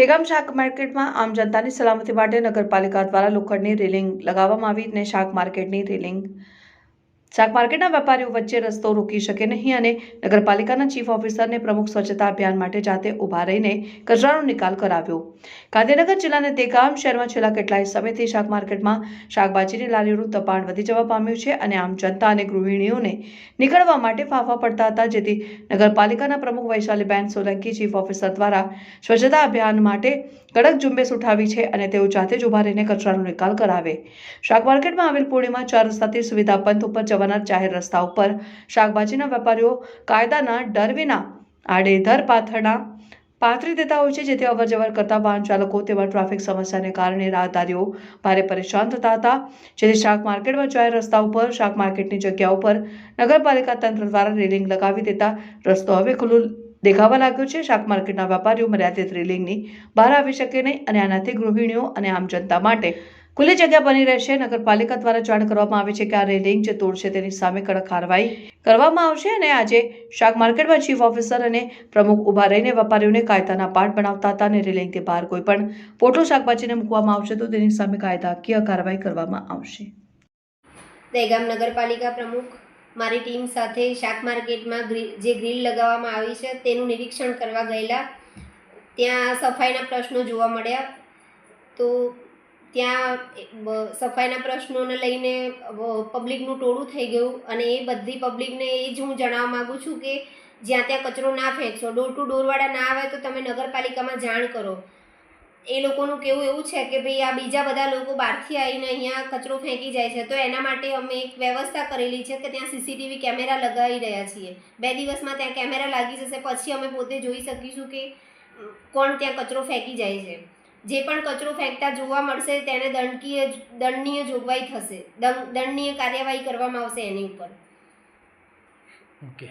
દહેગામ શાક માર્કેટમાં આમ જનતાની સલામતી માટે નગરપાલિકા દ્વારા લોખંડની રેલિંગ લગાવવામાં આવી અને શાક માર્કેટના વેપારીઓ વચ્ચે રસ્તો રોકી શકે નહીં અને નગરપાલિકાના ચીફ ઓફિસરને પ્રમુખ સ્વચ્છતા અભિયાન માટે જાતે ઊભા રહીને કચરાનો નિકાલ કરાવ્યો। ગાંધીનગર જિલ્લાના દહેગામ શહેરમાં છેલ્લા કેટલાય સમયથી શાક માર્કેટમાં શાકભાજીની લારીઓનું દબાણ વધી જવા પામ્યું છે અને આમ જનતા અને ગૃહિણીઓને નીકળવા માટે ફાંફા પડતા હતા, જેથી નગરપાલિકાના પ્રમુખ વૈશાલીબેન સોલંકી ચીફ ઓફિસર દ્વારા સ્વચ્છતા અભિયાન માટે કડક ઝુંબેશ ઉઠાવી છે અને તેઓ જાતે જ ઊભા રહીને કચરાનો નિકાલ કરાવે। શાક માર્કેટમાં આવેલ પૂર્ણિમા 4 રસ્તાથી સુવિધા પંથ ઉપર જવાના જાહેર રસ્તા ઉપર શાકભાજીના વેપારીઓ કાયદાના ડર વિના આડેધડ પાથરી દેતા હોય છે, જેથી અવરજવર કરતા વાહન ચાલકો તેવા ટ્રાફિક સમસ્યાને કારણે રાહદારીઓ ભારે પરેશાન થતા હતા, જેથી શાક માર્કેટમાં જાહેર રસ્તા ઉપર શાક માર્કેટની જગ્યા ઉપર નગરપાલિકા તંત્ર દ્વારા રેલિંગ લગાવી દેતા રસ્તો હવે ખુલ્લો દેખાવા લાગ્યો છે। શાક માર્કેટના વેપારીઓ મર્યાદિત રેલિંગની બહાર આવી શકે નહીં અને આનાથી ગૃહિણીઓ અને આમ જનતા માટે ખુલ્લી જગ્યા બની રહેશે। નગરપાલિકા દ્વારા જાણ કરવામાં આવે છે કે આ રેલિંગ જે તોડશે તેની સામે કડક કાર્યવાહી કરવામાં આવશે અને આજે શાક માર્કેટમાં ચીફ ઓફિસર અને પ્રમુખ ઊભા રહીને વેપારીઓને કાયદાના પાઠ બનાવતા હતા અને રેલિંગથી બહાર કોઈ પણ પોટલો શાકભાજીને મૂકવામાં આવશે તો તેની સામે કાયદાકીય કાર્યવાહી કરવામાં આવશે। દહેગામ નગરપાલિકા પ્રમુખ મારી ટીમ સાથે શાક માર્કેટમાં જે ગ્રીલ લગાવવામાં આવી છે તેનું નિરીક્ષણ કરવા ગયેલા। ત્યાં સફાઈના પ્રશ્નો જોવા મળ્યા, તો ત્યાં સફાઈના પ્રશ્નોને લઈને પબ્લિકનું ટોળું થઈ ગયું અને એ બધી પબ્લિકને એ જ હું જણાવવા માગું છું કે જ્યાં ત્યાં કચરો ના ફેંકશો, ડોર ટુ ડોરવાળા ના આવે તો તમે નગરપાલિકામાં જાણ કરો। એ લોકોનું કહેવું એવું છે કે ભાઈ આ બીજા બધા લોકો બહારથી આવીને અહીંયા કચરો ફેંકી જાય છે, તો એના માટે અમે એક વ્યવસ્થા કરેલી છે કે ત્યાં સીસીટીવી કેમેરા લગાવી રહ્યા છીએ। 2 દિવસમાં ત્યાં કેમેરા લાગી જશે, પછી અમે પોતે જોઈ શકીશું કે કોણ ત્યાં કચરો ફેંકી જાય છે। જે પણ કચરો ફેંકતા જોવા મળશે તેને દંડનીય જોગવાઈ થશે, દંડનીય કાર્યવાહી કરવામાં આવશે એની ઉપર। ઓકે।